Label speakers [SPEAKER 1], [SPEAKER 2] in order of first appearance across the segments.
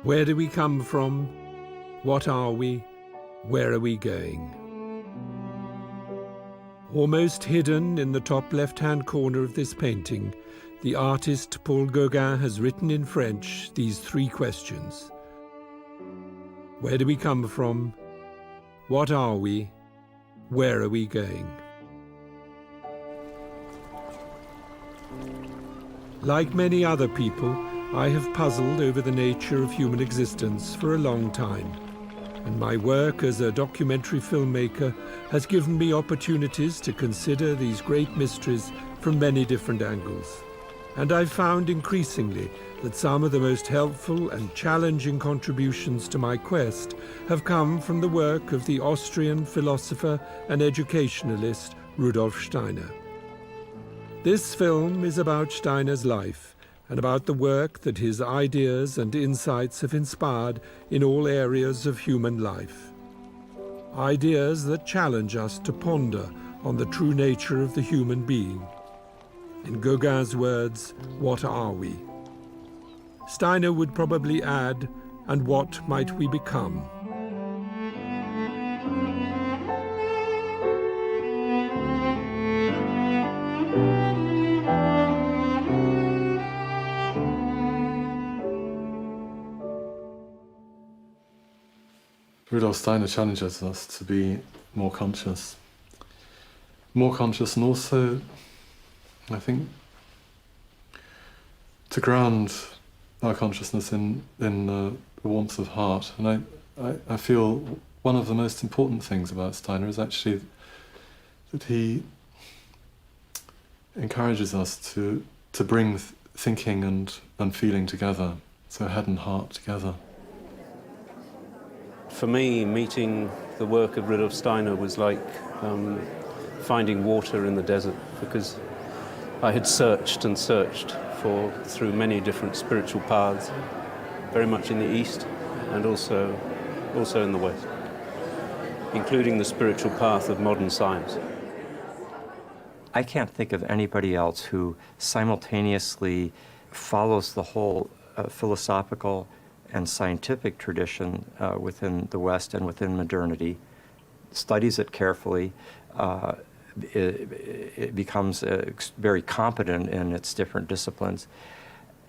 [SPEAKER 1] Where do we come from? What are we? Where are we going? Almost hidden in the top left-hand corner of this painting, the artist Paul Gauguin has written in French these three questions. Where do we come from? What are we? Where are we going? Like many other people, I have puzzled over the nature of human existence for a long time, and my work as a documentary filmmaker has given me opportunities to consider these great mysteries from many different angles. And I've found increasingly that some of the most helpful and challenging contributions to my quest have come from the work of the Austrian philosopher and educationalist Rudolf Steiner. This film is about Steiner's life and about the work that his ideas and insights have inspired in all areas of human life. Ideas that challenge us to ponder on the true nature of the human being. In Gauguin's words, what are we? Steiner would probably add, and what might we become?
[SPEAKER 2] Rudolf Steiner challenges us to be more conscious and also, I think, to ground our consciousness in the warmth of heart. And I feel one of the most important things about Steiner is actually that he encourages us to bring thinking and feeling together, so head and heart together.
[SPEAKER 3] For me, meeting the work of Rudolf Steiner was like finding water in the desert, because I had searched and searched through many different spiritual paths, very much in the East and also in the West, including the spiritual path of modern science.
[SPEAKER 4] I can't think of anybody else who simultaneously follows the whole philosophical and scientific tradition within the West and within modernity, studies it carefully, it becomes very competent in its different disciplines,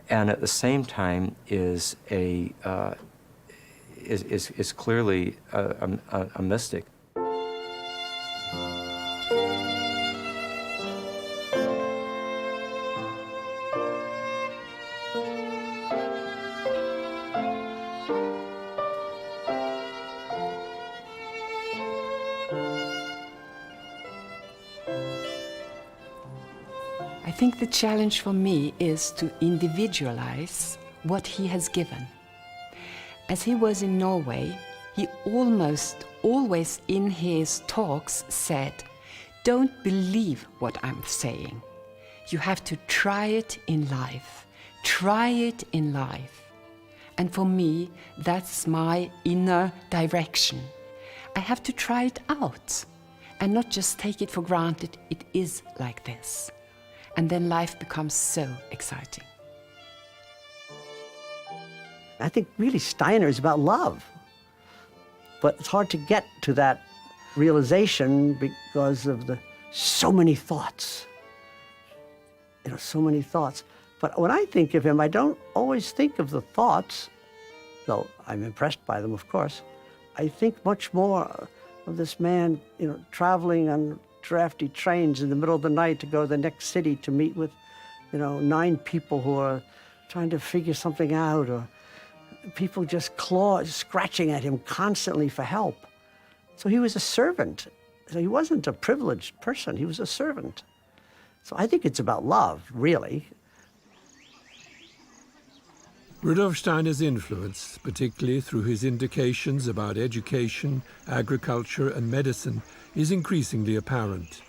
[SPEAKER 4] and at the same time is clearly a mystic.
[SPEAKER 5] I think the challenge for me is to individualize what he has given. As he was in Norway, he almost always in his talks said, "Don't believe what I'm saying. You have to try it in life. Try it in life." And for me, that's my inner direction. I have to try it out and not just take it for granted it is like this. And then life becomes so exciting.
[SPEAKER 6] I think really Steiner is about love. But it's hard to get to that realization because of so many thoughts. So many thoughts. But when I think of him, I don't always think of the thoughts, though I'm impressed by them, of course. I think much more of this man, traveling on drafty trains in the middle of the night to go to the next city to meet with, 9 people who are trying to figure something out, or people just scratching at him constantly for help. So he was a servant. So he wasn't a privileged person, he was a servant. So I think it's about love, really.
[SPEAKER 1] Rudolf Steiner's influence, particularly through his indications about education, agriculture and medicine, is increasingly apparent.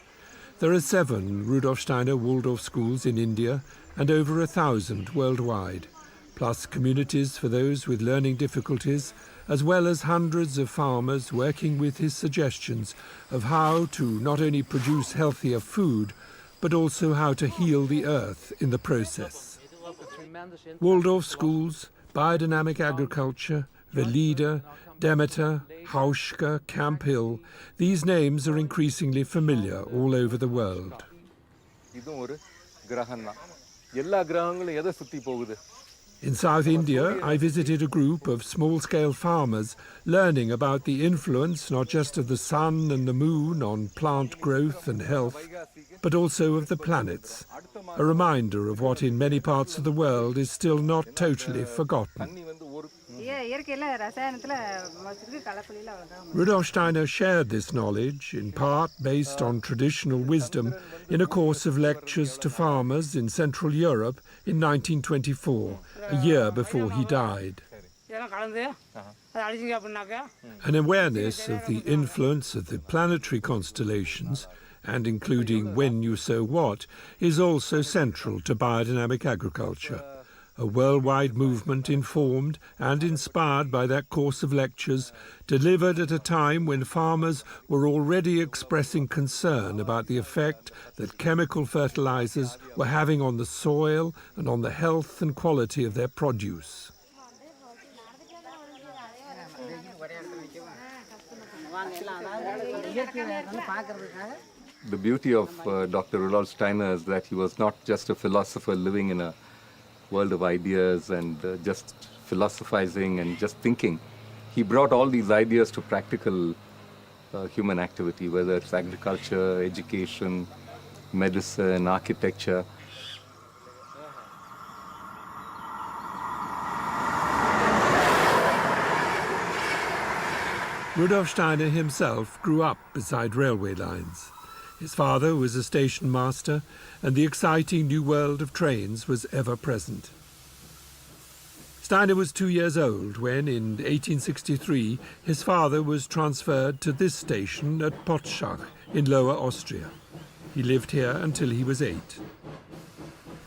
[SPEAKER 1] There are 7 Rudolf Steiner Waldorf schools in India and over 1,000 worldwide, plus communities for those with learning difficulties, as well as hundreds of farmers working with his suggestions of how to not only produce healthier food, but also how to heal the earth in the process. Waldorf schools, biodynamic agriculture, Velida, Demeter, Hauschka, Camp Hill, these names are increasingly familiar all over the world. In South India, I visited a group of small-scale farmers learning about the influence not just of the sun and the moon on plant growth and health, but also of the planets, a reminder of what in many parts of the world is still not totally forgotten. Rudolf Steiner shared this knowledge, in part based on traditional wisdom, in a course of lectures to farmers in Central Europe in 1924, a year before he died. An awareness of the influence of the planetary constellations, and including when you sow what, is also central to biodynamic agriculture, a worldwide movement informed and inspired by that course of lectures, delivered at a time when farmers were already expressing concern about the effect that chemical fertilizers were having on the soil and on the health and quality of their produce.
[SPEAKER 7] The beauty of Dr. Rudolf Steiner is that he was not just a philosopher living in a world of ideas and just philosophizing and just thinking. He brought all these ideas to practical human activity, whether it's agriculture, education, medicine, architecture.
[SPEAKER 1] Rudolf Steiner himself grew up beside railway lines. His father was a station master, and the exciting new world of trains was ever present. Steiner was 2 years old when, in 1863, his father was transferred to this station at Potschach in Lower Austria. He lived here until he was 8.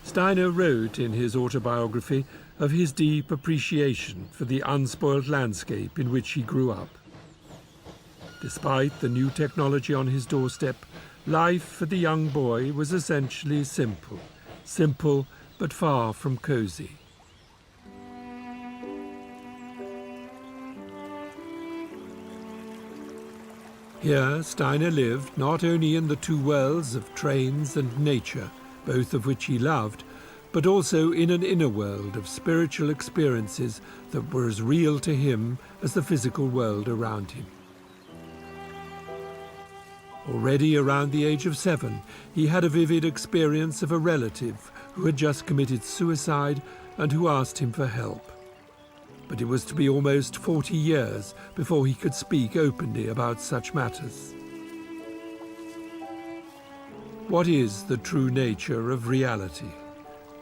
[SPEAKER 1] Steiner wrote in his autobiography of his deep appreciation for the unspoiled landscape in which he grew up. Despite the new technology on his doorstep, life for the young boy was essentially simple but far from cozy. Here, Steiner lived not only in the two worlds of trains and nature, both of which he loved, but also in an inner world of spiritual experiences that were as real to him as the physical world around him. Already around the age of 7, he had a vivid experience of a relative who had just committed suicide and who asked him for help. But it was to be almost 40 years before he could speak openly about such matters. What is the true nature of reality?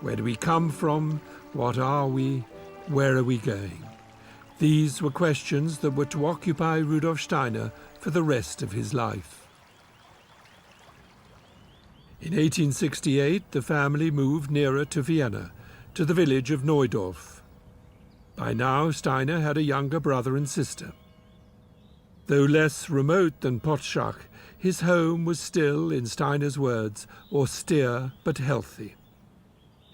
[SPEAKER 1] Where do we come from? What are we? Where are we going? These were questions that were to occupy Rudolf Steiner for the rest of his life. In 1868, the family moved nearer to Vienna, to the village of Neudorf. By now, Steiner had a younger brother and sister. Though less remote than Potschach, his home was still, in Steiner's words, austere but healthy.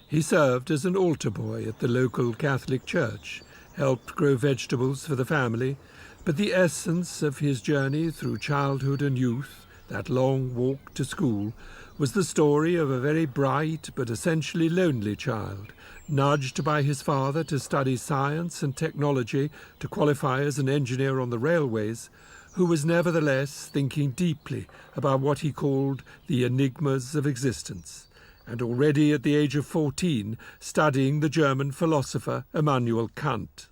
[SPEAKER 1] He served as an altar boy at the local Catholic church, helped grow vegetables for the family, but the essence of his journey through childhood and youth, that long walk to school, was the story of a very bright but essentially lonely child, nudged by his father to study science and technology to qualify as an engineer on the railways, who was nevertheless thinking deeply about what he called the enigmas of existence, and already at the age of 14 studying the German philosopher Immanuel Kant.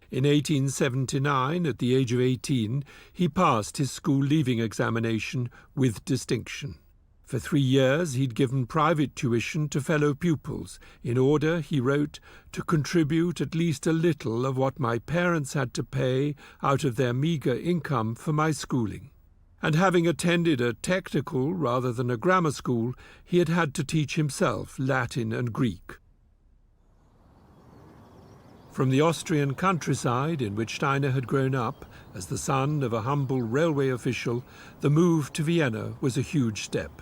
[SPEAKER 1] In 1879, at the age of 18, he passed his school leaving examination with distinction. For 3 years he'd given private tuition to fellow pupils in order, he wrote, to contribute at least a little of what my parents had to pay out of their meagre income for my schooling. And having attended a technical rather than a grammar school, he had had to teach himself Latin and Greek. From the Austrian countryside in which Steiner had grown up, as the son of a humble railway official, the move to Vienna was a huge step.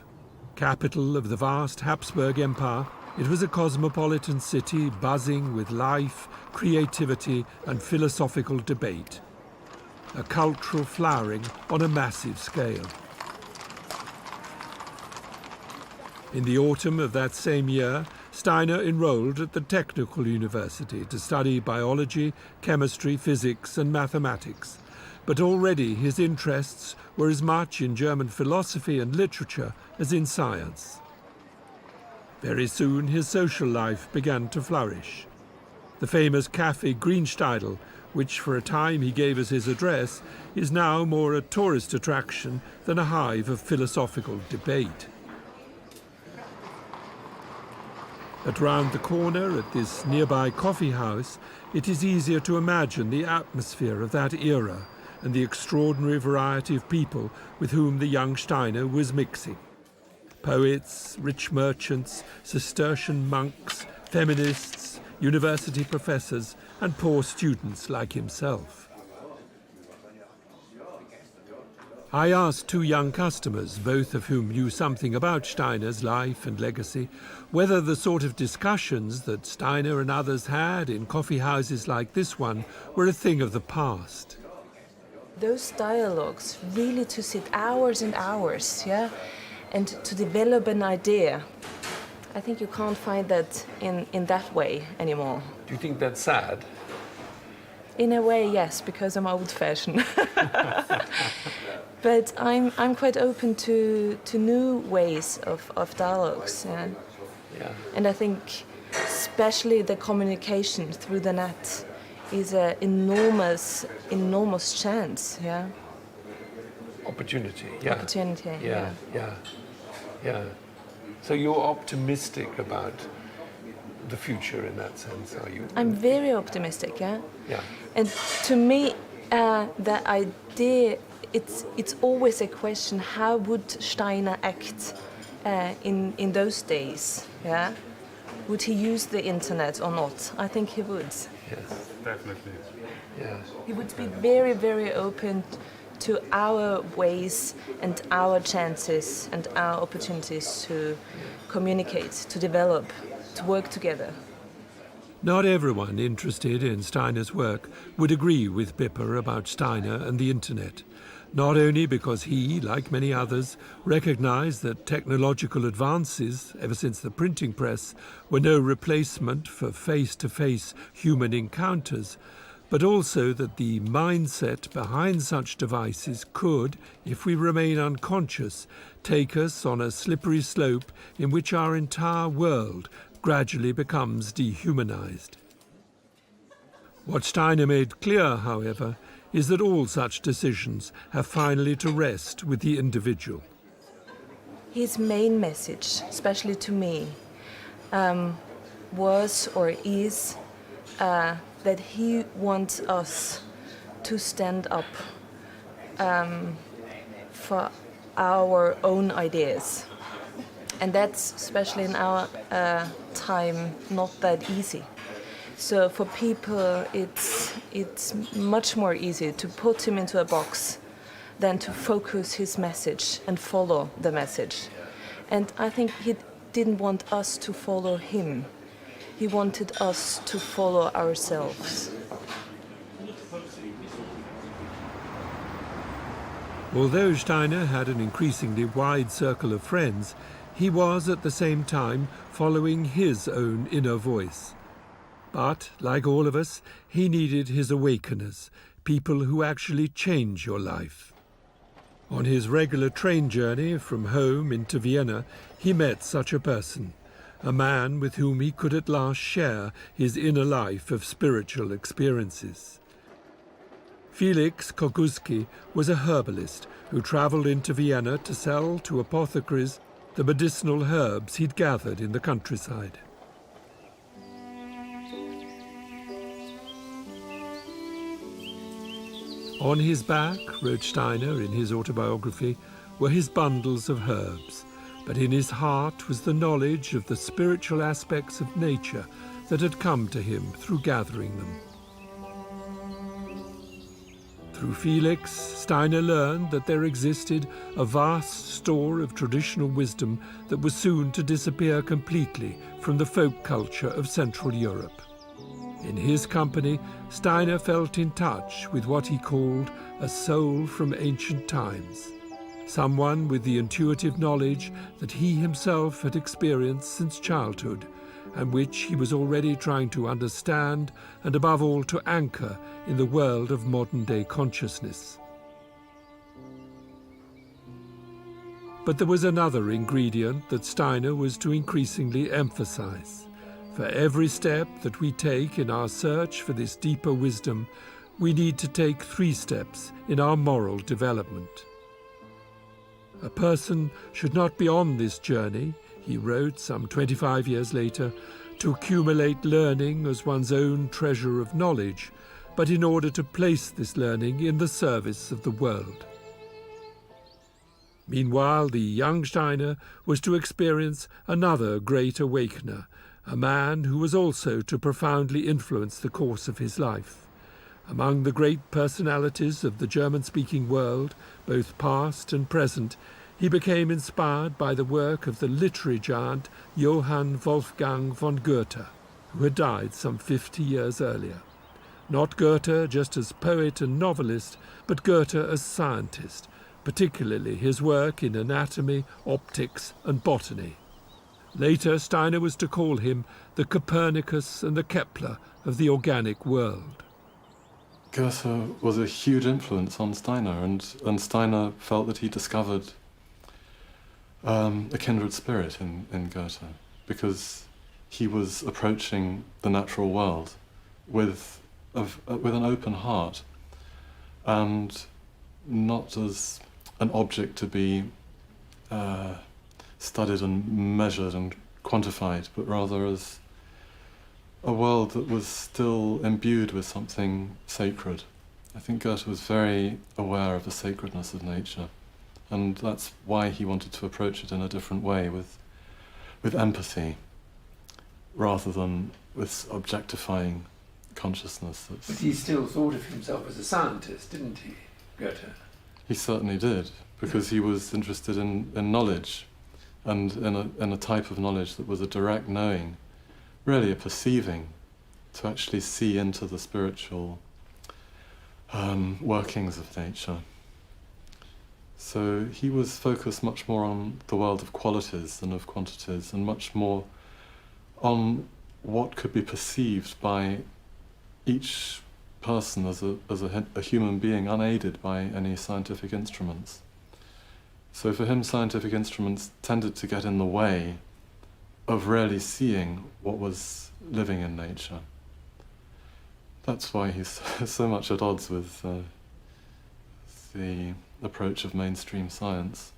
[SPEAKER 1] Capital of the vast Habsburg Empire, It was a cosmopolitan city buzzing with life, creativity, and philosophical debate. A cultural flowering on a massive scale. In the autumn of that same year, Steiner enrolled at the Technical University to study biology, chemistry, physics, and mathematics. But already his interests were as much in German philosophy and literature as in science. Very soon his social life began to flourish. The famous Café Greensteidl, which for a time he gave as his address, is now more a tourist attraction than a hive of philosophical debate. But round the corner at this nearby coffee house, it is easier to imagine the atmosphere of that era and the extraordinary variety of people with whom the young Steiner was mixing. Poets, rich merchants, Cistercian monks, feminists, university professors, and poor students like himself. I asked two young customers, both of whom knew something about Steiner's life and legacy, whether the sort of discussions that Steiner and others had in coffee houses like this one were a thing of the past.
[SPEAKER 8] Those dialogues, really to sit hours and hours, yeah, and to develop an idea. I think you can't find that in that way anymore.
[SPEAKER 1] Do you think that's sad?
[SPEAKER 8] In a way, yes, because I'm old-fashioned. But I'm quite open to new ways of dialogues. Yeah. And I think especially the communication through the net is an enormous chance. Yeah.
[SPEAKER 1] Opportunity.
[SPEAKER 8] Opportunity.
[SPEAKER 1] Yeah. So you're optimistic about the future in that sense, are you?
[SPEAKER 8] I'm very optimistic. Yeah.
[SPEAKER 1] Yeah.
[SPEAKER 8] And to me, the idea. It's always a question, how would Steiner act in those days? Yeah? Would he use the internet or not? I think he would.
[SPEAKER 1] Yes, definitely. Yeah.
[SPEAKER 8] He would be very, very open to our ways and our chances and our opportunities to communicate, to develop, to work together.
[SPEAKER 1] Not everyone interested in Steiner's work would agree with Bipper about Steiner and the internet. Not only because he, like many others, recognized that technological advances, ever since the printing press, were no replacement for face-to-face human encounters, but also that the mindset behind such devices could, if we remain unconscious, take us on a slippery slope in which our entire world gradually becomes dehumanized. What Steiner made clear, however, is that all such decisions have finally to rest with the individual.
[SPEAKER 8] His main message, especially to me, was or is that he wants us to stand up for our own ideas. And that's, especially in our time, not that easy. So for people, it's much more easy to put him into a box than to focus his message and follow the message. And I think he didn't want us to follow him. He wanted us to follow ourselves.
[SPEAKER 1] Although Steiner had an increasingly wide circle of friends, he was at the same time following his own inner voice. But, like all of us, he needed his awakeners, people who actually change your life. On his regular train journey from home into Vienna, he met such a person, a man with whom he could at last share his inner life of spiritual experiences. Felix Koguski was a herbalist who travelled into Vienna to sell to apothecaries the medicinal herbs he'd gathered in the countryside. On his back, wrote Steiner in his autobiography, were his bundles of herbs, but in his heart was the knowledge of the spiritual aspects of nature that had come to him through gathering them. Through Felix, Steiner learned that there existed a vast store of traditional wisdom that was soon to disappear completely from the folk culture of Central Europe. In his company, Steiner felt in touch with what he called a soul from ancient times, someone with the intuitive knowledge that he himself had experienced since childhood, and which he was already trying to understand and above all to anchor in the world of modern-day consciousness. But there was another ingredient that Steiner was to increasingly emphasize. For every step that we take in our search for this deeper wisdom, we need to take 3 steps in our moral development. A person should not be on this journey, he wrote some 25 years later, to accumulate learning as one's own treasure of knowledge, but in order to place this learning in the service of the world. Meanwhile, the young Steiner was to experience another great awakener, a man who was also to profoundly influence the course of his life. Among the great personalities of the German-speaking world, both past and present, he became inspired by the work of the literary giant Johann Wolfgang von Goethe, who had died some 50 years earlier. Not Goethe just as poet and novelist, but Goethe as scientist, particularly his work in anatomy, optics, and botany. Later, Steiner was to call him the Copernicus and the Kepler of the organic world.
[SPEAKER 2] Goethe was a huge influence on Steiner, and Steiner felt that he discovered a kindred spirit in Goethe, because he was approaching the natural world with an open heart, and not as an object to be studied and measured and quantified, but rather as a world that was still imbued with something sacred. I think Goethe was very aware of the sacredness of nature, and that's why he wanted to approach it in a different way, with empathy, rather than with objectifying consciousness.
[SPEAKER 1] But he still thought of himself as a scientist, didn't he, Goethe?
[SPEAKER 2] He certainly did, because he was interested in knowledge, and in a type of knowledge that was a direct knowing, really a perceiving, to actually see into the spiritual workings of nature. So he was focused much more on the world of qualities than of quantities, and much more on what could be perceived by each person as a human being, unaided by any scientific instruments. So for him, scientific instruments tended to get in the way of really seeing what was living in nature. That's why he's so much at odds with the approach of mainstream science.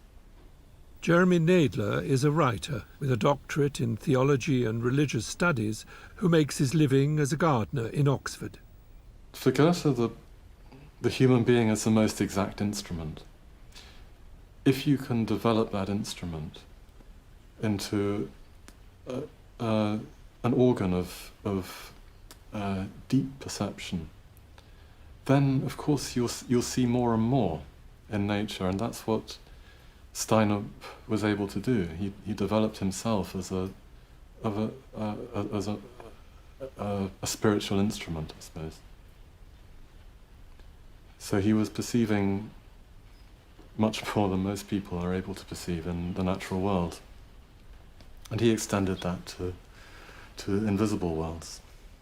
[SPEAKER 1] Jeremy Nadler is a writer with a doctorate in theology and religious studies who makes his living as a gardener in Oxford.
[SPEAKER 2] For Goethe, the human being is the most exact instrument. If you can develop that instrument into an organ of deep perception, then of course you'll see more and more in nature, and that's what Steiner was able to do. He developed himself as a spiritual instrument, I suppose. So he was perceiving much more than most people are able to perceive in the natural world, and he extended that to invisible worlds,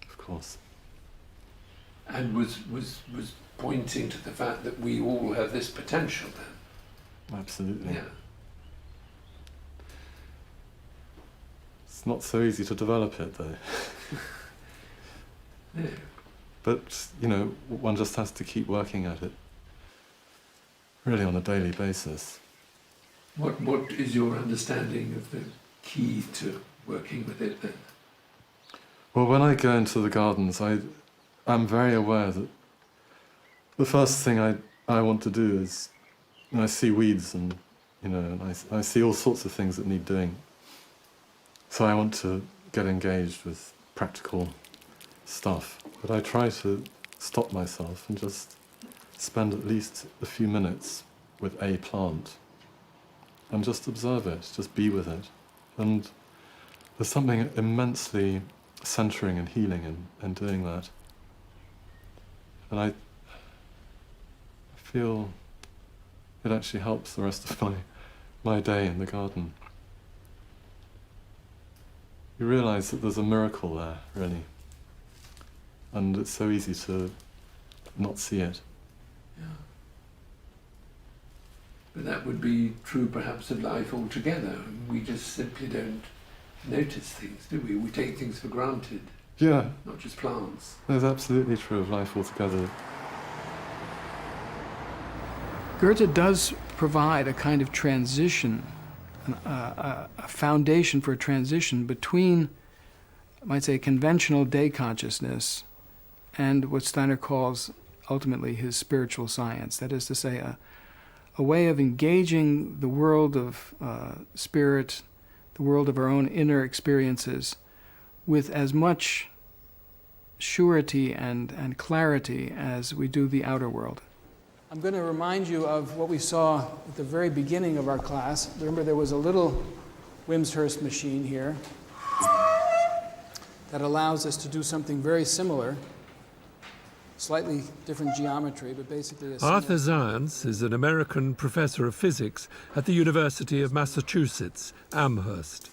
[SPEAKER 2] of course.
[SPEAKER 1] And was pointing to the fact that we all have this potential then.
[SPEAKER 2] Absolutely.
[SPEAKER 1] Yeah.
[SPEAKER 2] It's not so easy to develop it, though.
[SPEAKER 1] Yeah.
[SPEAKER 2] But, one just has to keep working at it, really on a daily basis.
[SPEAKER 1] What is your understanding of the key to working with it then?
[SPEAKER 2] Well, when I go into the gardens, I'm very aware that the first thing I want to do is, I see weeds and, I see all sorts of things that need doing. So I want to get engaged with practical stuff. But I try to stop myself and just spend at least a few minutes with a plant and just observe it, just be with it. And there's something immensely centering and healing in doing that. And I feel it actually helps the rest of my day in the garden. You realize that there's a miracle there, really. And it's so easy to not see it.
[SPEAKER 1] Yeah. But that would be true perhaps of life altogether. We just simply don't notice things, do we? We take things for granted.
[SPEAKER 2] Yeah.
[SPEAKER 1] Not just plants.
[SPEAKER 2] That's absolutely true of life altogether.
[SPEAKER 9] Goethe does provide a kind of transition, a foundation for a transition between, I might say, conventional day consciousness and what Steiner calls ultimately his spiritual science. That is to say, a way of engaging the world of spirit, the world of our own inner experiences, with as much surety and clarity as we do the outer world. I'm going to remind you of what we saw at the very beginning of our class. Remember, there was a little Wimshurst machine here that allows us to do something very similar, slightly different geometry, but basically a
[SPEAKER 1] Arthur Zajonc is an American professor of physics at the University of Massachusetts, Amherst.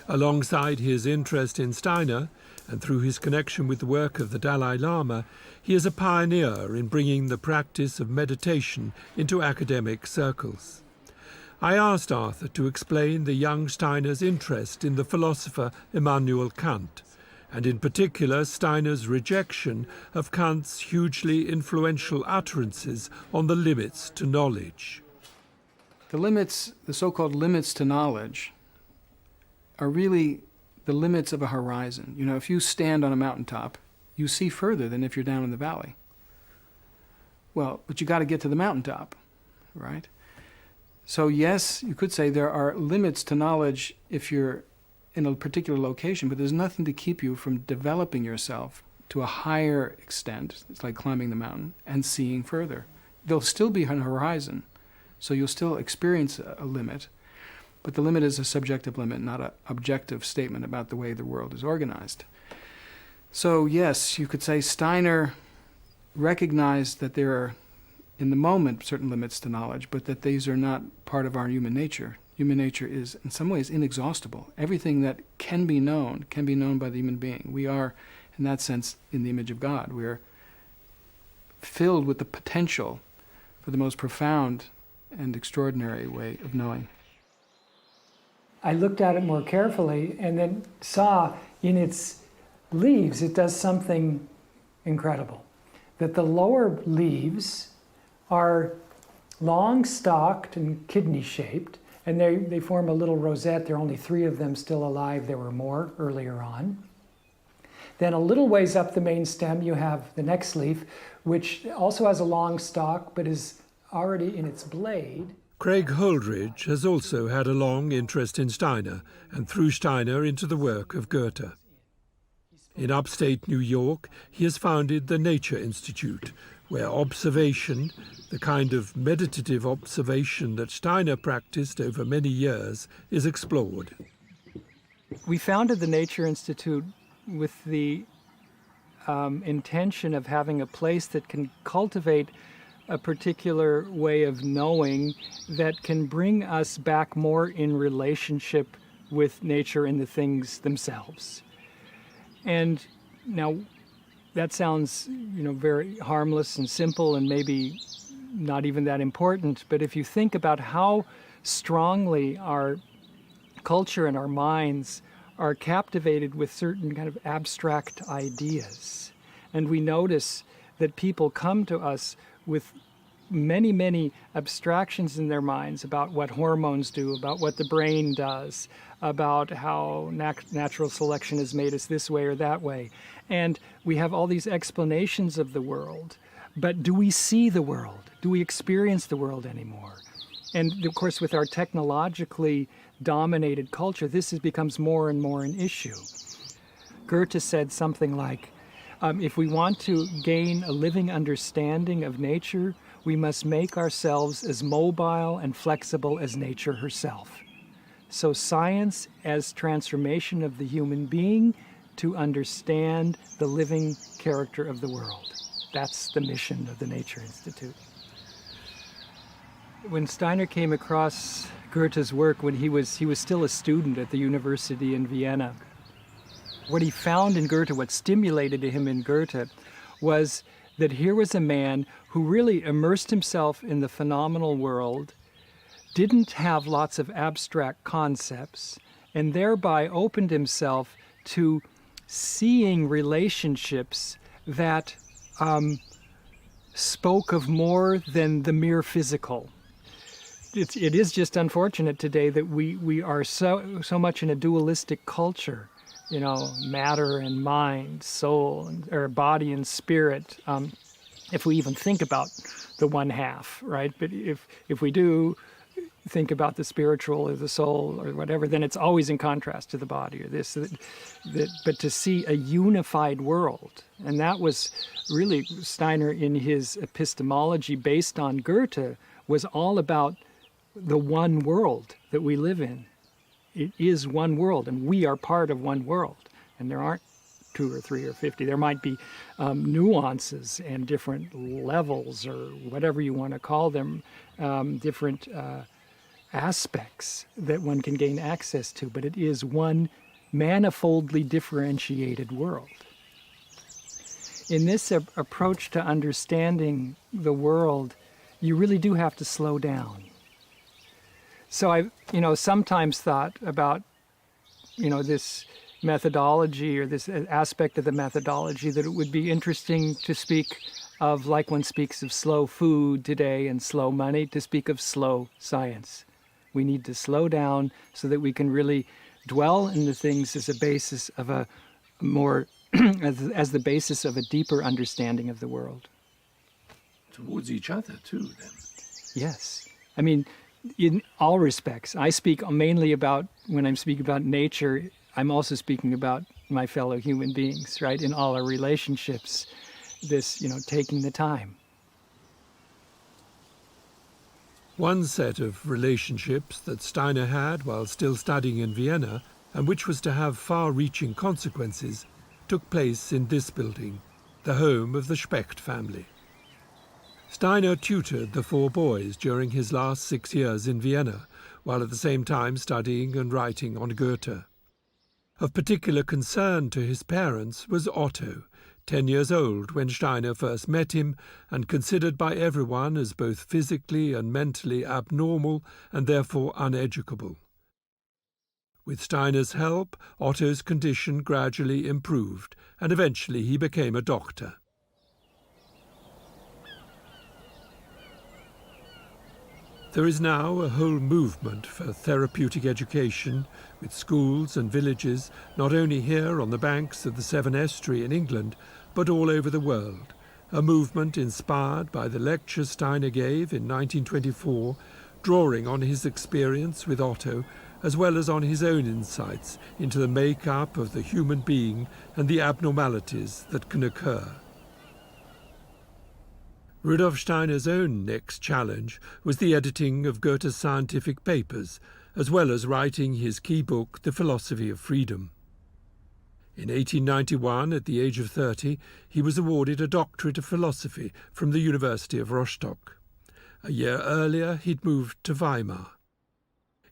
[SPEAKER 1] Alongside his interest in Steiner, and through his connection with the work of the Dalai Lama, he is a pioneer in bringing the practice of meditation into academic circles. I asked Arthur to explain the young Steiner's interest in the philosopher Immanuel Kant, and in particular Steiner's rejection of Kant's hugely influential utterances on the limits to knowledge.
[SPEAKER 9] The limits, the so-called limits to knowledge, are really the limits of a horizon. You know, if you stand on a mountaintop, you see further than if you're down in the valley. Well, but you got to get to the mountaintop, right? So yes, you could say there are limits to knowledge if you're in a particular location, but there's nothing to keep you from developing yourself to a higher extent. It's like climbing the mountain and seeing further. There'll still be a horizon, so you'll still experience a limit, but the limit is a subjective limit, not an objective statement about the way the world is organized. So yes, you could say Steiner recognized that there are, in the moment, certain limits to knowledge, but that these are not part of our human nature. Human nature is, in some ways, inexhaustible. Everything that can be known by the human being. We are, in that sense, in the image of God. We are filled with the potential for the most profound and extraordinary way of knowing.
[SPEAKER 10] I looked at it more carefully and then saw in its leaves it does something incredible. That the lower leaves are long-stalked and kidney-shaped, and they form a little rosette. There are only 3 of them still alive. There were more earlier on. Then a little ways up the main stem, you have the next leaf, which also has a long stalk, but is already in its blade.
[SPEAKER 1] Craig Holdridge has also had a long interest in Steiner, and through Steiner into the work of Goethe. In upstate New York, he has founded the Nature Institute, where observation, the kind of meditative observation that Steiner practiced over many years, is explored.
[SPEAKER 11] We founded the Nature Institute with the intention of having a place that can cultivate a particular way of knowing that can bring us back more in relationship with nature and the things themselves. And now that sounds, very harmless and simple and maybe not even that important, but if you think about how strongly our culture and our minds are captivated with certain kind of abstract ideas, and we notice that people come to us with many, many abstractions in their minds about what hormones do, about what the brain does, about how natural selection has made us this way or that way. And we have all these explanations of the world, but do we see the world? Do we experience the world anymore? And of course, with our technologically dominated culture, this becomes more and more an issue. Goethe said something like, If we want to gain a living understanding of nature, we must make ourselves as mobile and flexible as nature herself. So science as transformation of the human being to understand the living character of the world. That's the mission of the Nature Institute. When Steiner came across Goethe's work when he was still a student at the university in Vienna, what he found in Goethe, what stimulated him in Goethe, was that here was a man who really immersed himself in the phenomenal world, didn't have lots of abstract concepts, and thereby opened himself to seeing relationships that spoke of more than the mere physical. It is just unfortunate today that we are so much in a dualistic culture, you know, matter and mind, soul, or body and spirit, if we even think about the one half, right? But if we do think about the spiritual or the soul or whatever, then it's always in contrast to the body or this, but to see a unified world. And that was really Steiner in his epistemology based on Goethe was all about the one world that we live in. It is one world, and we are part of one world. And there aren't 2 or 3 or 50. There might be nuances and different levels, or whatever you want to call them, different aspects that one can gain access to, but it is one manifoldly differentiated world. In this approach to understanding the world, you really do have to slow down. So I, sometimes thought about, this methodology or this aspect of the methodology, that it would be interesting to speak of, like one speaks of slow food today and slow money, to speak of slow science. We need to slow down so that we can really dwell in the things as a basis of a more, as the basis of a deeper understanding of the world.
[SPEAKER 1] Towards each other too, then.
[SPEAKER 11] Yes. I mean, in all respects. I speak mainly about, when I'm speaking about nature, I'm also speaking about my fellow human beings, right? In all our relationships, this, taking the time.
[SPEAKER 1] One set of relationships that Steiner had while still studying in Vienna, and which was to have far-reaching consequences, took place in this building, the home of the Specht family. Steiner tutored the 4 boys during his last 6 years in Vienna, while at the same time studying and writing on Goethe. Of particular concern to his parents was Otto, 10 years old when Steiner first met him, and considered by everyone as both physically and mentally abnormal and therefore uneducable. With Steiner's help, Otto's condition gradually improved, and eventually he became a doctor. There is now a whole movement for therapeutic education, with schools and villages, not only here on the banks of the Severn Estuary in England, but all over the world. A movement inspired by the lecture Steiner gave in 1924, drawing on his experience with Otto, as well as on his own insights into the make-up of the human being and the abnormalities that can occur. Rudolf Steiner's own next challenge was the editing of Goethe's scientific papers, as well as writing his key book, The Philosophy of Freedom. In 1891, at the age of 30, he was awarded a doctorate of philosophy from the University of Rostock. A year earlier, he'd moved to Weimar.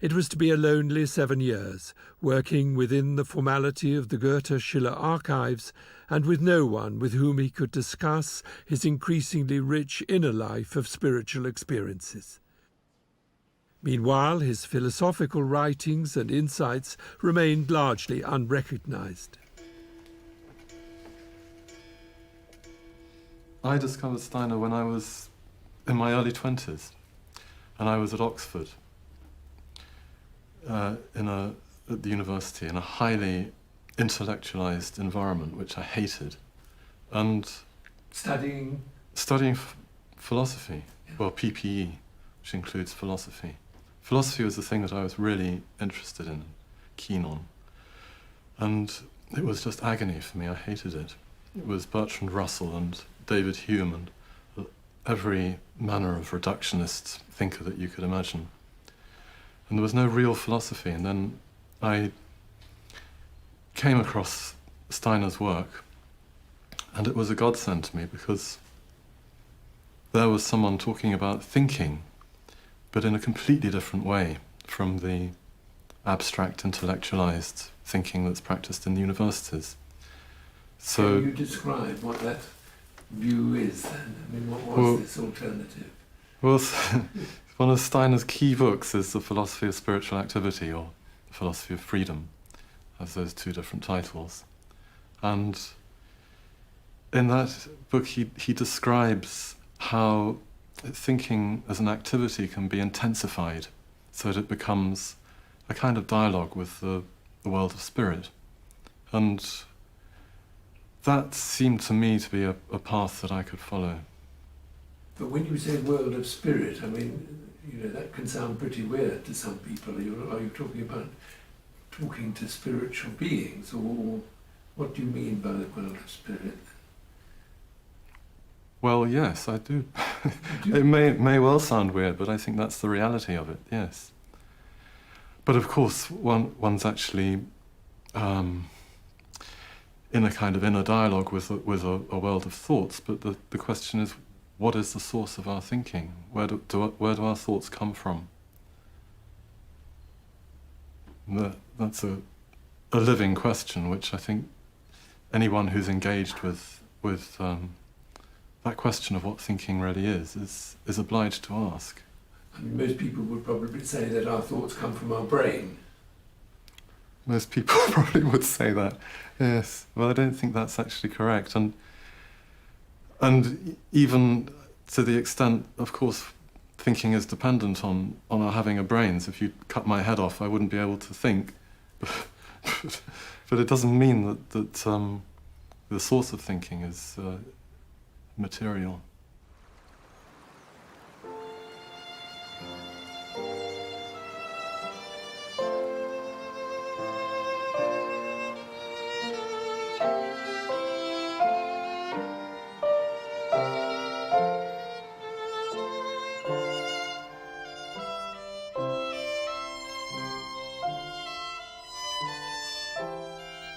[SPEAKER 1] It was to be a lonely 7 years, working within the formality of the Goethe-Schiller archives and with no one with whom he could discuss his increasingly rich inner life of spiritual experiences. Meanwhile, his philosophical writings and insights remained largely unrecognized.
[SPEAKER 2] I discovered Steiner when I was in my early 20s, and I was at Oxford. At the university, in a highly intellectualized environment, which I hated, and
[SPEAKER 1] Studying
[SPEAKER 2] philosophy, well, PPE, which includes philosophy. Philosophy was the thing that I was really interested in, keen on, and it was just agony for me. I hated it. It was Bertrand Russell and David Hume and every manner of reductionist thinker that you could imagine. And there was no real philosophy. And then I came across Steiner's work, and it was a godsend to me because there was someone talking about thinking, but in a completely different way from the abstract, intellectualized thinking that's practiced in the universities. So,
[SPEAKER 1] can you describe what that view is then? I mean, what was this alternative?
[SPEAKER 2] Well, one of Steiner's key books is The Philosophy of Spiritual Activity, or The Philosophy of Freedom, has those two different titles. And in that book he describes how thinking as an activity can be intensified so that it becomes a kind of dialogue with the world of spirit. And that seemed to me to be a path that I could follow.
[SPEAKER 1] But when you say world of spirit, I mean, that can sound pretty weird to some people. Are you talking about talking to spiritual beings, or what do you mean by the world of spirit?
[SPEAKER 2] Well, yes, I do. It may well sound weird, but I think that's the reality of it, yes. But of course, one's actually in a kind of inner dialogue with a world of thoughts, but the question is, what is the source of our thinking? Where do our thoughts come from? That's a living question, which I think anyone who's engaged with that question of what thinking really is obliged to ask.
[SPEAKER 1] I mean, most people would probably say that our thoughts come from our brain.
[SPEAKER 2] Most people probably would say that, yes. Well, I don't think that's actually correct. And even to the extent, of course, thinking is dependent on our having a brain. So if you cut my head off, I wouldn't be able to think. But it doesn't mean that the source of thinking is material.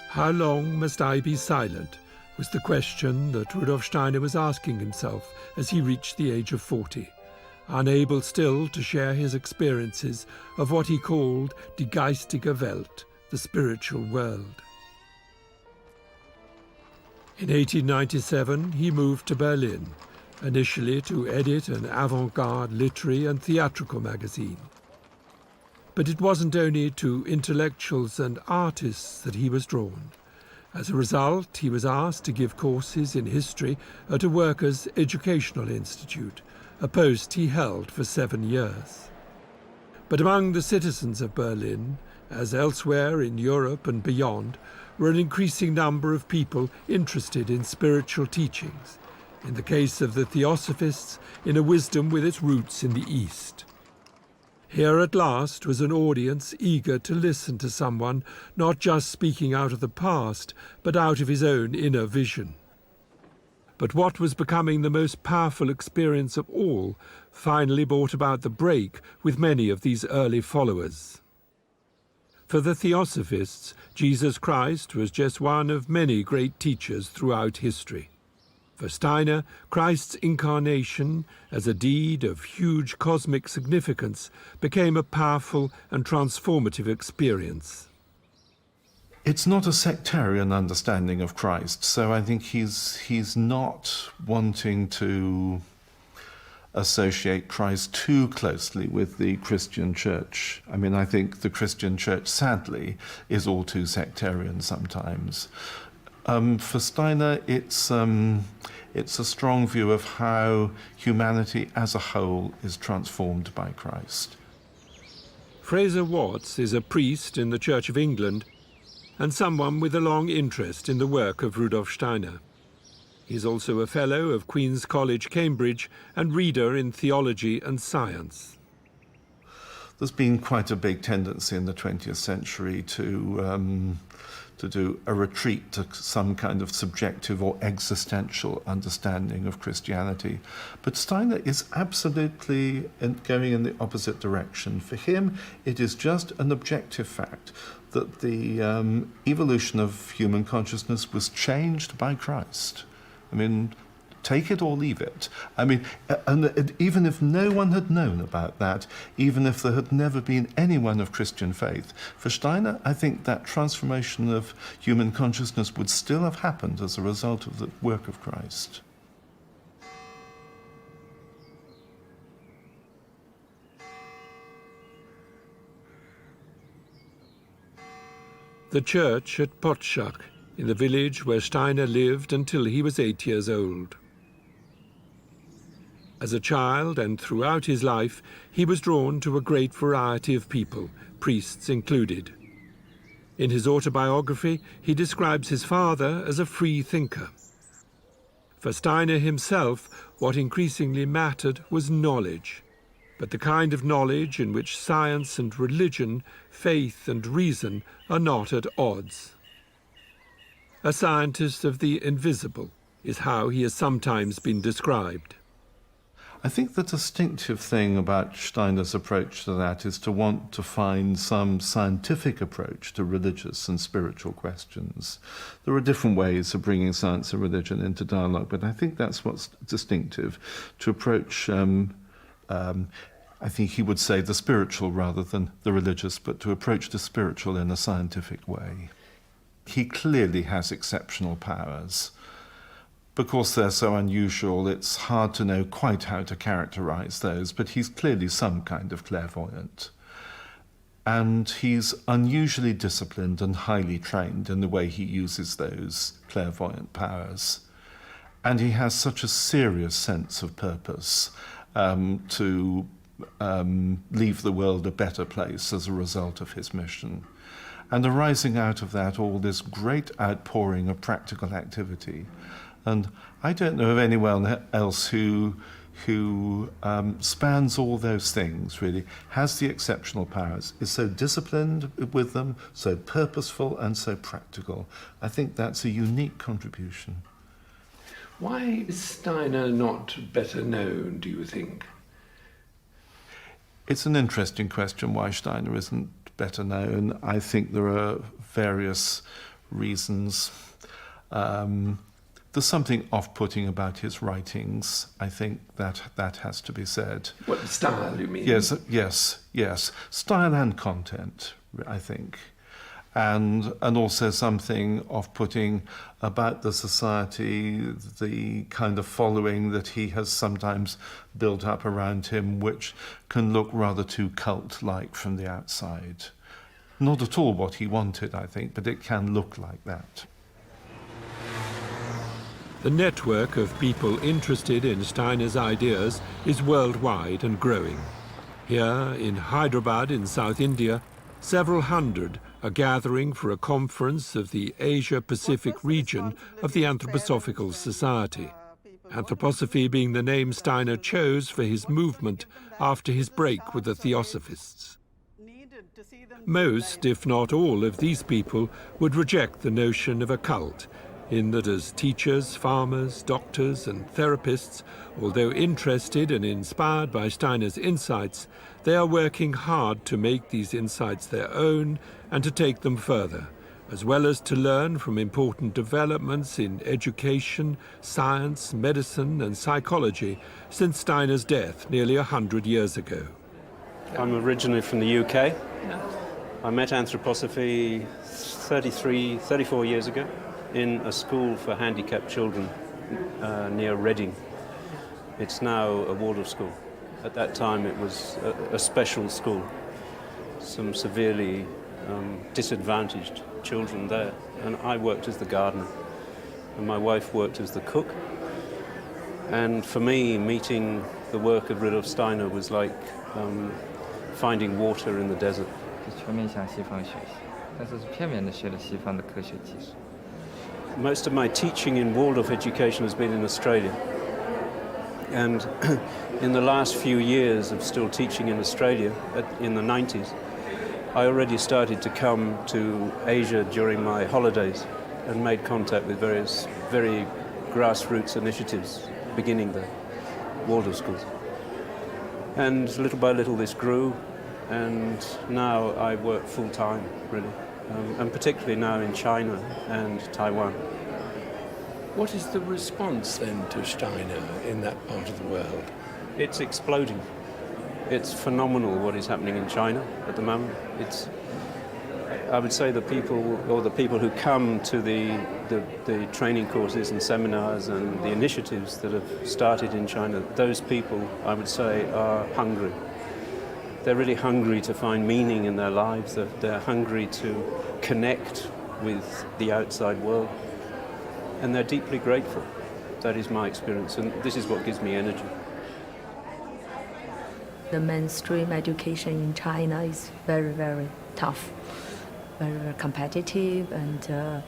[SPEAKER 1] How long must I be silent, was the question that Rudolf Steiner was asking himself as he reached the age of 40, unable still to share his experiences of what he called die geistige Welt, the spiritual world. In 1897 he moved to Berlin, initially to edit an avant-garde literary and theatrical magazine. But it wasn't only to intellectuals and artists that he was drawn. As a result, he was asked to give courses in history at a workers' educational institute, a post he held for 7 years. But among the citizens of Berlin, as elsewhere in Europe and beyond, were an increasing number of people interested in spiritual teachings, in the case of the Theosophists, in a wisdom with its roots in the East. Here at last was an audience eager to listen to someone not just speaking out of the past, but out of his own inner vision. But what was becoming the most powerful experience of all finally brought about the break with many of these early followers. For the Theosophists, Jesus Christ was just one of many great teachers throughout history. For Steiner, Christ's incarnation, as a deed of huge cosmic significance, became a powerful and transformative experience.
[SPEAKER 12] It's not a sectarian understanding of Christ, so I think he's not wanting to associate Christ too closely with the Christian church. I mean, I think the Christian church, sadly, is all too sectarian sometimes. For Steiner, it's a strong view of how humanity as a whole is transformed by Christ.
[SPEAKER 1] Fraser Watts is a priest in the Church of England and someone with a long interest in the work of Rudolf Steiner. He's also a fellow of Queen's College, Cambridge, and reader in theology and science.
[SPEAKER 12] There's been quite a big tendency in the 20th century to do a retreat to some kind of subjective or existential understanding of Christianity. But Steiner is absolutely going in the opposite direction. For him, it is just an objective fact that the evolution of human consciousness was changed by Christ. I mean, take it or leave it. I mean, and even if no one had known about that, even if there had never been anyone of Christian faith, for Steiner, I think that transformation of human consciousness would still have happened as a result of the work of Christ.
[SPEAKER 1] The church at Potschach, in the village where Steiner lived until he was 8 years old. As a child and throughout his life, he was drawn to a great variety of people, priests included. In his autobiography, he describes his father as a free thinker. For Steiner himself, what increasingly mattered was knowledge, but the kind of knowledge in which science and religion, faith and reason are not at odds. A scientist of the invisible is how he has sometimes been described.
[SPEAKER 12] I think the distinctive thing about Steiner's approach to that is to want to find some scientific approach to religious and spiritual questions. There are different ways of bringing science and religion into dialogue, but I think that's what's distinctive, to approach, I think he would say the spiritual rather than the religious, but to approach the spiritual in a scientific way. He clearly has exceptional powers. Because they're so unusual, it's hard to know quite how to characterize those, but he's clearly some kind of clairvoyant. And he's unusually disciplined and highly trained in the way he uses those clairvoyant powers. And he has such a serious sense of purpose to leave the world a better place as a result of his mission. And arising out of that, all this great outpouring of practical activity. And I don't know of anyone else who spans all those things, really, has the exceptional powers, is so disciplined with them, so purposeful and so practical. I think that's a unique contribution.
[SPEAKER 1] Why is Steiner not better known, do you think?
[SPEAKER 12] It's an interesting question why Steiner isn't better known. I think there are various reasons. There's something off-putting about his writings. I think that has to be said.
[SPEAKER 1] What style, you mean?
[SPEAKER 12] Yes. Style and content, I think. And also something off-putting about the society, the kind of following that he has sometimes built up around him, which can look rather too cult-like from the outside. Not at all what he wanted, I think, but it can look like that.
[SPEAKER 1] The network of people interested in Steiner's ideas is worldwide and growing. Here in Hyderabad in South India, several hundred are gathering for a conference of the Asia-Pacific region of the Anthroposophical Society. Anthroposophy being the name Steiner chose for his movement after his break with the Theosophists. Most, if not all, of these people would reject the notion of a cult, in that as teachers, farmers, doctors and therapists, although interested and inspired by Steiner's insights, they are working hard to make these insights their own and to take them further, as well as to learn from important developments in education, science, medicine and psychology since Steiner's death nearly 100 years ago.
[SPEAKER 3] I'm originally from the UK. I met anthroposophy 34 years ago in a school for handicapped children near Reading. It's now a Waldorf school. At that time it was a special school. Some severely disadvantaged children there. And I worked as the gardener. And my wife worked as the cook. And for me, meeting the work of Rudolf Steiner was like finding water in the desert. Most of my teaching in Waldorf education has been in Australia. And in the last few years of still teaching in Australia, in the 90s, I already started to come to Asia during my holidays and made contact with various very grassroots initiatives beginning the Waldorf schools. And little by little this grew, and now I work full-time, really, and particularly now in China and Taiwan.
[SPEAKER 1] What is the response then to Steiner in that part of the world?
[SPEAKER 3] It's exploding. It's phenomenal what is happening in China at the moment. I would say the people who come to the training courses and seminars and the initiatives that have started in China, those people, I would say, are hungry. They're really hungry to find meaning in their lives. They're hungry to connect with the outside world. And they're deeply grateful. That is my experience, and this is what gives me energy.
[SPEAKER 8] The mainstream education in China is very, very tough, very, very competitive, and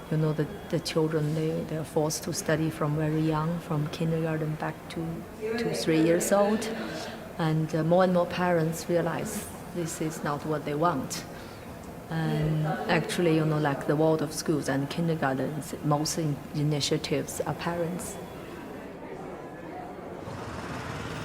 [SPEAKER 8] you know, the children, they're forced to study from very young, from kindergarten back to 3 years old. And more and more parents realize this is not what they want. And actually, you know, like the Waldorf schools and kindergartens, most initiatives are parents.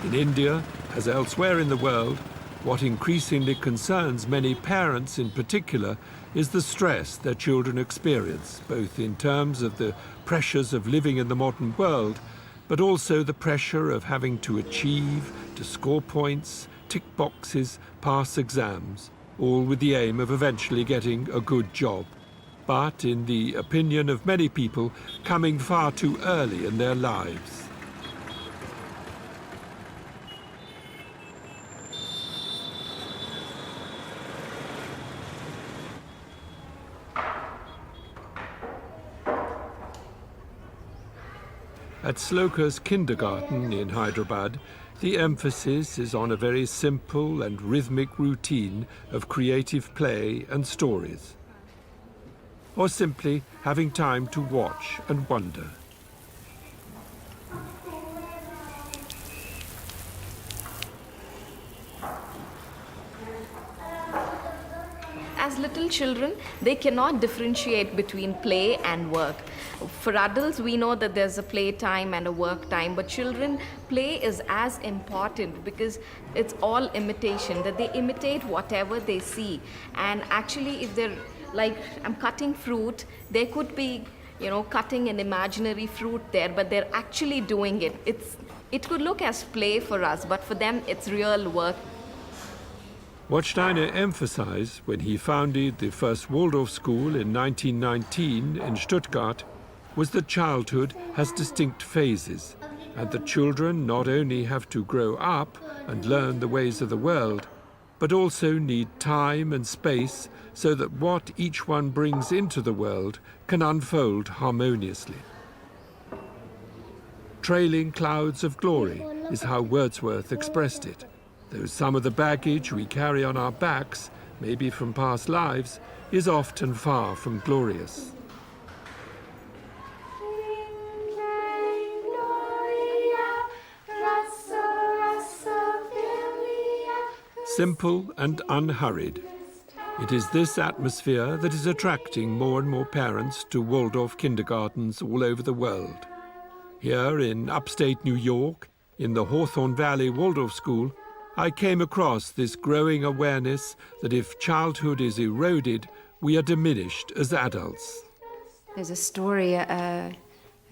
[SPEAKER 1] In India, as elsewhere in the world, what increasingly concerns many parents in particular is the stress their children experience, both in terms of the pressures of living in the modern world, but also the pressure of having to achieve, to score points, tick boxes, pass exams, all with the aim of eventually getting a good job. But, in the opinion of many people, coming far too early in their lives. At Sloka's kindergarten in Hyderabad, the emphasis is on a very simple and rhythmic routine of creative play and stories, or simply having time to watch and wonder.
[SPEAKER 8] As little children, they cannot differentiate between play and work. For adults, we know that there's a play time and a work time, but children, play is as important because it's all imitation, that they imitate whatever they see. And actually, if they're like, I'm cutting fruit, they could be, you know, cutting an imaginary fruit there, but they're actually doing it. It could look as play for us, but for them, it's real work.
[SPEAKER 1] What Steiner emphasized when he founded the first Waldorf school in 1919 in Stuttgart was that childhood has distinct phases, and that children not only have to grow up and learn the ways of the world, but also need time and space so that what each one brings into the world can unfold harmoniously. Trailing clouds of glory is how Wordsworth expressed it. Though some of the baggage we carry on our backs, maybe from past lives, is often far from glorious. Simple and unhurried. It is this atmosphere that is attracting more and more parents to Waldorf kindergartens all over the world. Here in upstate New York, in the Hawthorne Valley Waldorf School, I came across this growing awareness that if childhood is eroded, we are diminished as adults.
[SPEAKER 13] There's a story, I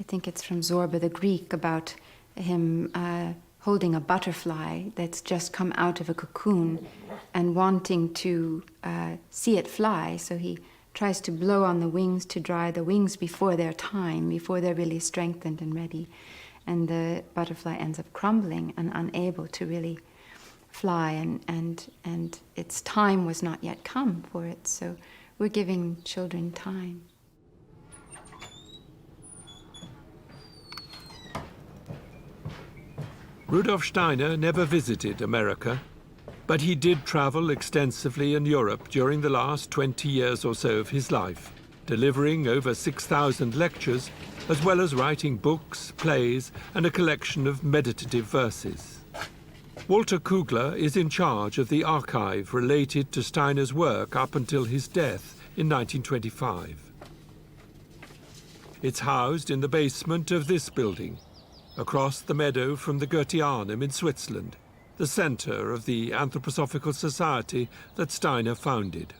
[SPEAKER 13] think it's from Zorba the Greek, about him holding a butterfly that's just come out of a cocoon and wanting to see it fly. So he tries to blow on the wings to dry the wings before their time, before they're really strengthened and ready. And the butterfly ends up crumbling and unable to really fly, and its time was not yet come for it. So we're giving children time.
[SPEAKER 1] Rudolf Steiner never visited America, but he did travel extensively in Europe during the last 20 years or so of his life, delivering over 6,000 lectures, as well as writing books, plays, and a collection of meditative verses. Walter Kugler is in charge of the archive related to Steiner's work up until his death in 1925. It's housed in the basement of this building, across the meadow from the Goetheanum in Switzerland, the centre of the Anthroposophical Society that Steiner founded.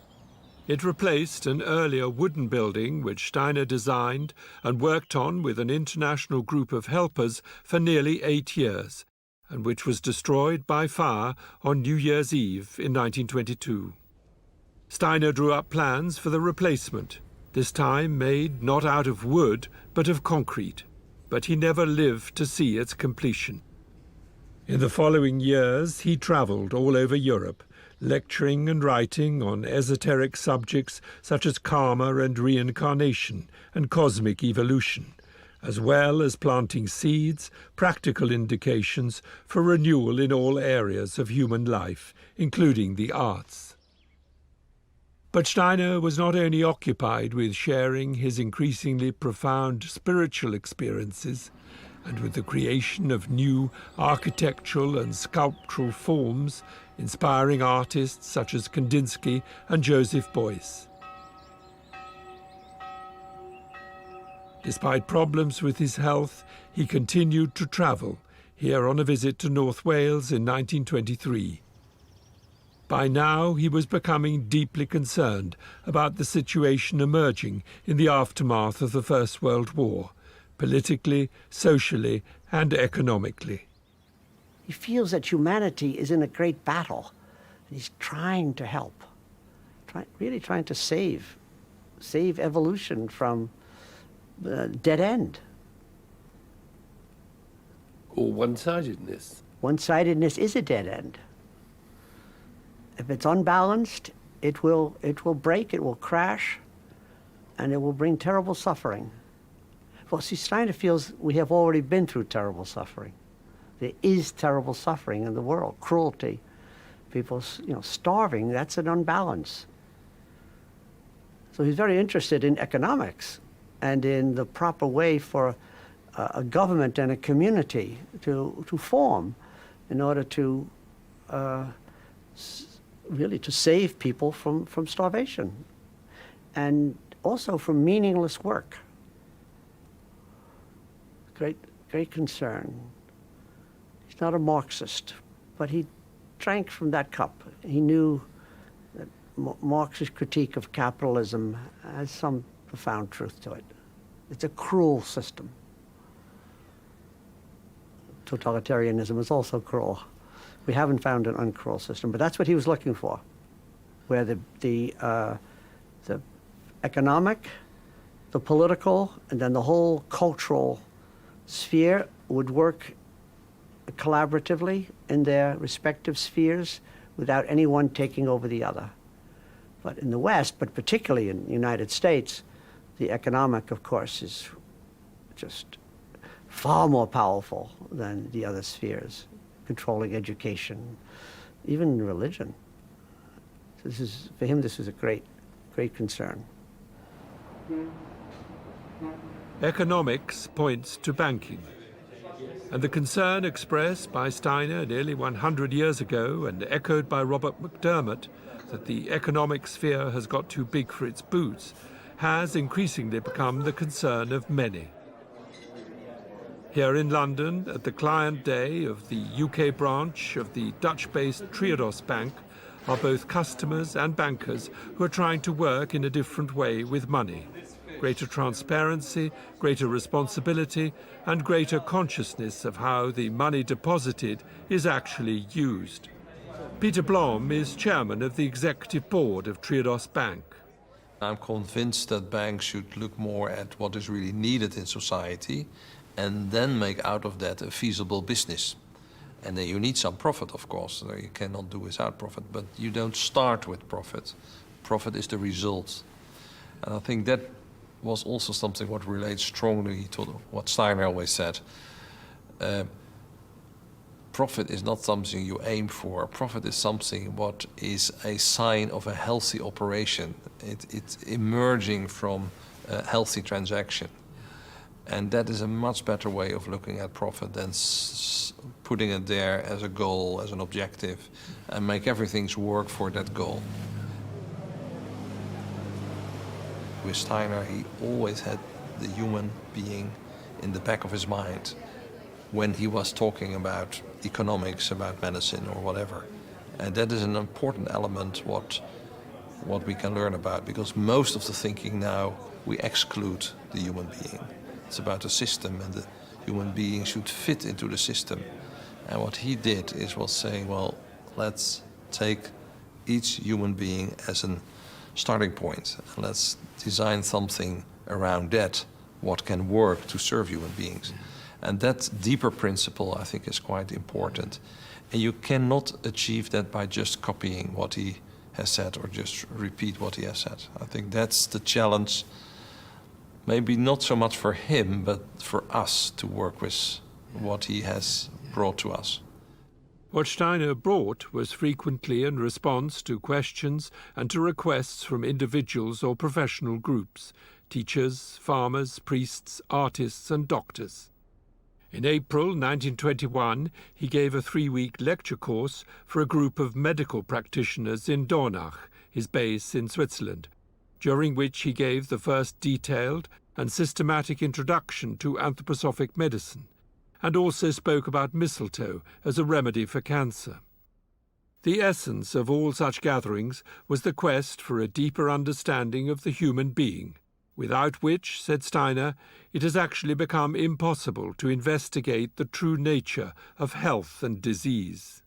[SPEAKER 1] It replaced an earlier wooden building which Steiner designed and worked on with an international group of helpers for nearly 8 years, and which was destroyed by fire on New Year's Eve in 1922. Steiner drew up plans for the replacement, this time made not out of wood but of concrete, but he never lived to see its completion. In the following years he travelled all over Europe, lecturing and writing on esoteric subjects such as karma and reincarnation and cosmic evolution, as well as planting seeds, practical indications for renewal in all areas of human life, including the arts. But Steiner was not only occupied with sharing his increasingly profound spiritual experiences and with the creation of new architectural and sculptural forms, inspiring artists such as Kandinsky and Joseph Beuys. Despite problems with his health, he continued to travel, here on a visit to North Wales in 1923. By now, he was becoming deeply concerned about the situation emerging in the aftermath of the First World War, politically, socially, and economically.
[SPEAKER 6] He feels that humanity is in a great battle. He's trying to help, really trying to save evolution from the dead end.
[SPEAKER 14] Or one-sidedness.
[SPEAKER 6] One-sidedness is a dead end. If it's unbalanced, it will break, it will crash, and it will bring terrible suffering. Well, see, Steiner feels we have already been through terrible suffering. There is terrible suffering in the world, cruelty, people, starving. That's an unbalance. So he's very interested in economics and in the proper way for a government and a community to form in order to really to save people from starvation and also from meaningless work. Great concern. He's not a Marxist, but he drank from that cup. He knew that Marx's critique of capitalism has some profound truth to it. It's a cruel system. Totalitarianism is also cruel. We haven't found an uncruel system, but that's what he was looking for, where the economic, the political, and then the whole cultural sphere would work collaboratively in their respective spheres without anyone taking over the other. But in the West, but particularly in the United States, the economic, of course, is just far more powerful than the other spheres, controlling education, even religion. So for him, this is a great concern.
[SPEAKER 1] Economics points to banking, and the concern expressed by Steiner nearly 100 years ago and echoed by Robert McDermott that the economic sphere has got too big for its boots has increasingly become the concern of many. Here in London, at the client day of the UK branch of the Dutch-based Triodos Bank, are both customers and bankers who are trying to work in a different way with money. Greater transparency, greater responsibility, and greater consciousness of how the money deposited is actually used. Peter Blom is chairman of the executive board of Triodos Bank.
[SPEAKER 15] I'm convinced that banks should look more at what is really needed in society and then make out of that a feasible business. And then you need some profit, of course. You cannot do without profit, but you don't start with profit. Profit is the result. And I think that was also something what relates strongly to what Steiner always said. Profit is not something you aim for. Profit is something what is a sign of a healthy operation. It's emerging from a healthy transaction. And that is a much better way of looking at profit than putting it there as a goal, as an objective, and make everything work for that goal. With Steiner, he always had the human being in the back of his mind when he was talking about economics, about medicine or whatever. And that is an important element what we can learn about, because most of the thinking now, we exclude the human being. It's about a system, and the human being should fit into the system. And what he did was saying, well, let's take each human being as a starting point. And let's design something around that, what can work to serve human beings. And that deeper principle, I think, is quite important. And you cannot achieve that by just copying what he has said or just repeat what he has said. I think that's the challenge, maybe not so much for him, but for us to work with what he has brought to us.
[SPEAKER 1] What Steiner brought was frequently in response to questions and to requests from individuals or professional groups, teachers, farmers, priests, artists and doctors. In April 1921, he gave a 3-week lecture course for a group of medical practitioners in Dornach, his base in Switzerland, during which he gave the first detailed and systematic introduction to anthroposophic medicine, and also spoke about mistletoe as a remedy for cancer. The essence of all such gatherings was the quest for a deeper understanding of the human being, without which, said Steiner, it has actually become impossible to investigate the true nature of health and disease.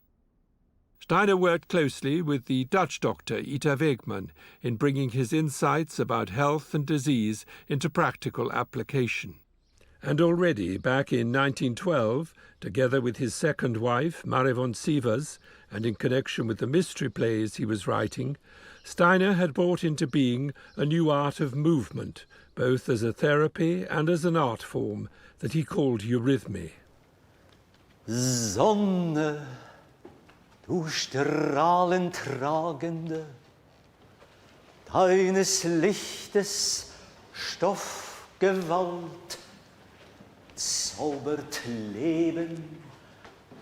[SPEAKER 1] Steiner worked closely with the Dutch doctor Ita Wegman in bringing his insights about health and disease into practical application. And already back in 1912, together with his second wife, Marie von Sievers, and in connection with the mystery plays he was writing, Steiner had brought into being a new art of movement, both as a therapy and as an art form, that he called eurythmy.
[SPEAKER 16] Sonne, du strahlentragende, deines Lichtes Stoffgewalt, zaubert Leben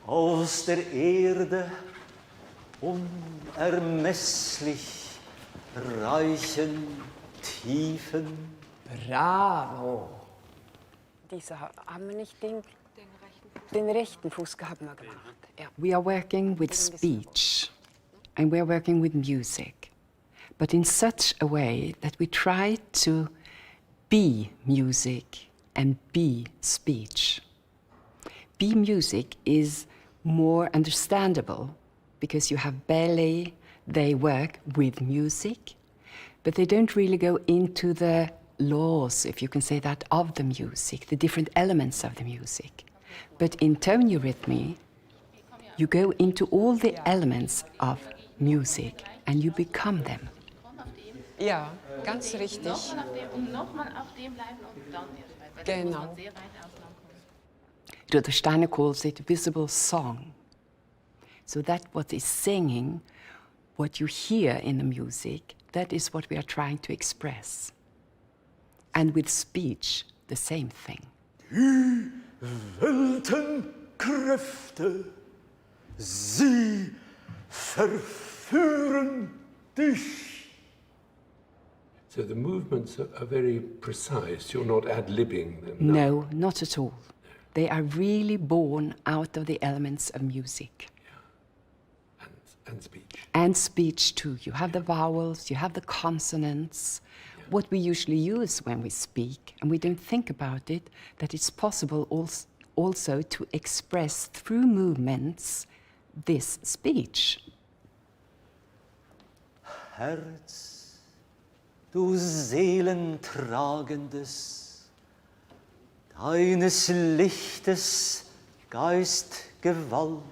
[SPEAKER 16] aus der Erde, unermesslich reichen Tiefen.
[SPEAKER 5] Bravo! Diese haben wir nicht den rechten Fuß gehabt wir gemacht. Ja. We are working with speech and we are working with music, but in such a way that we try to be music and be speech. Be music is more understandable because you have ballet, they work with music, but they don't really go into the laws, if you can say that, of the music, the different elements of the music. But in tone eurythmy, you go into all the elements of music and you become them.
[SPEAKER 17] Ja, ganz richtig. Genau.
[SPEAKER 5] Rudolf Steiner calls it visible song. So that what is singing, what you hear in the music, that is what we are trying to express. And with speech, the same thing.
[SPEAKER 16] Die Weltenkräfte, sie verführen dich.
[SPEAKER 1] So the movements are very precise. You're not ad-libbing them.
[SPEAKER 5] No, not at all. They are really born out of the elements of music.
[SPEAKER 1] Yeah. And speech.
[SPEAKER 5] And speech too. You have the vowels, you have the consonants. Yeah. What we usually use when we speak, and we don't think about it, that it's possible also to express through movements this speech.
[SPEAKER 16] Herz, du Seelentragendes, deines Lichtes Geistgewalt.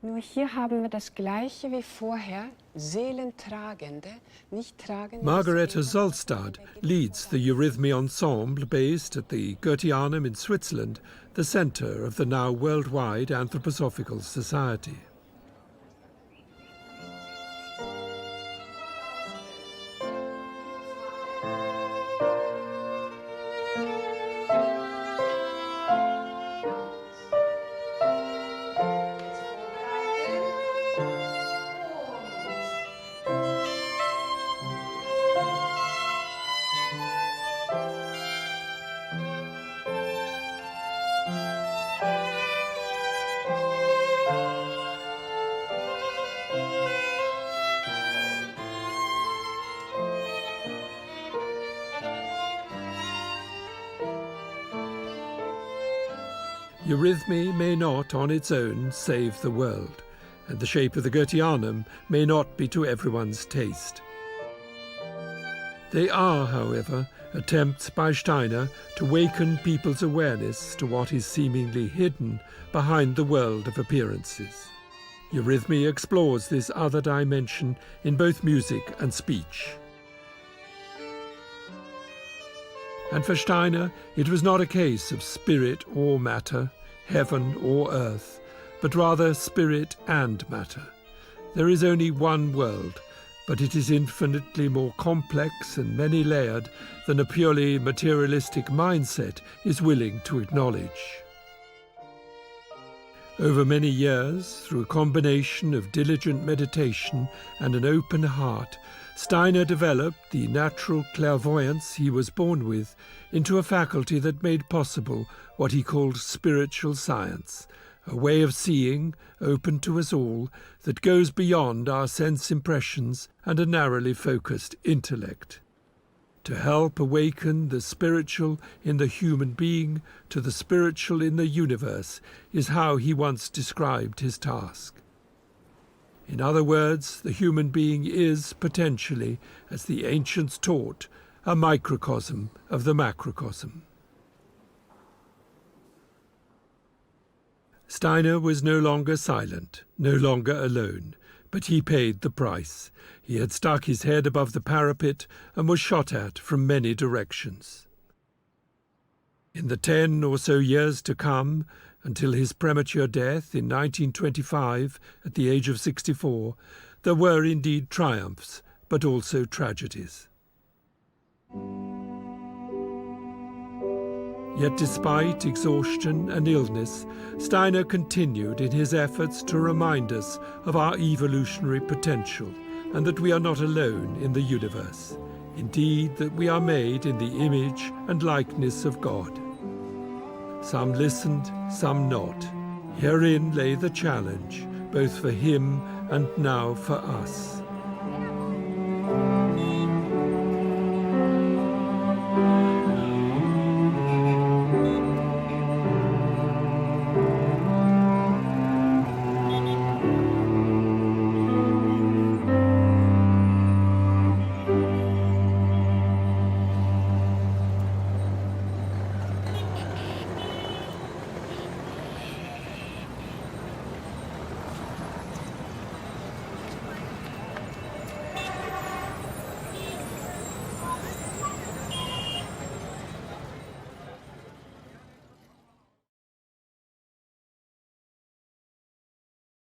[SPEAKER 17] Nur hier haben wir das Gleiche wie vorher, Seelentragende, nicht tragende.
[SPEAKER 1] Margareta Solstad leads the Eurythmy Ensemble based at the Goetheanum in Switzerland, the centre of the now worldwide Anthroposophical Society. Eurythmy may not on its own save the world, and the shape of the Goetheanum may not be to everyone's taste. They are, however, attempts by Steiner to waken people's awareness to what is seemingly hidden behind the world of appearances. Eurythmy explores this other dimension in both music and speech. And for Steiner, it was not a case of spirit or matter, heaven or earth, but rather spirit and matter. There is only one world, but it is infinitely more complex and many-layered than a purely materialistic mindset is willing to acknowledge. Over many years, through a combination of diligent meditation and an open heart, Steiner developed the natural clairvoyance he was born with into a faculty that made possible what he called spiritual science, a way of seeing, open to us all, that goes beyond our sense impressions and a narrowly focused intellect. To help awaken the spiritual in the human being to the spiritual in the universe is how he once described his task. In other words, the human being is potentially, as the ancients taught, a microcosm of the macrocosm. Steiner was no longer silent, no longer alone, but he paid the price. He had stuck his head above the parapet and was shot at from many directions. In the 10 or so years to come, until his premature death in 1925 at the age of 64, there were indeed triumphs, but also tragedies. Yet despite exhaustion and illness, Steiner continued in his efforts to remind us of our evolutionary potential and that we are not alone in the universe. Indeed, that we are made in the image and likeness of God. Some listened, some not. Herein lay the challenge, both for him and now for us.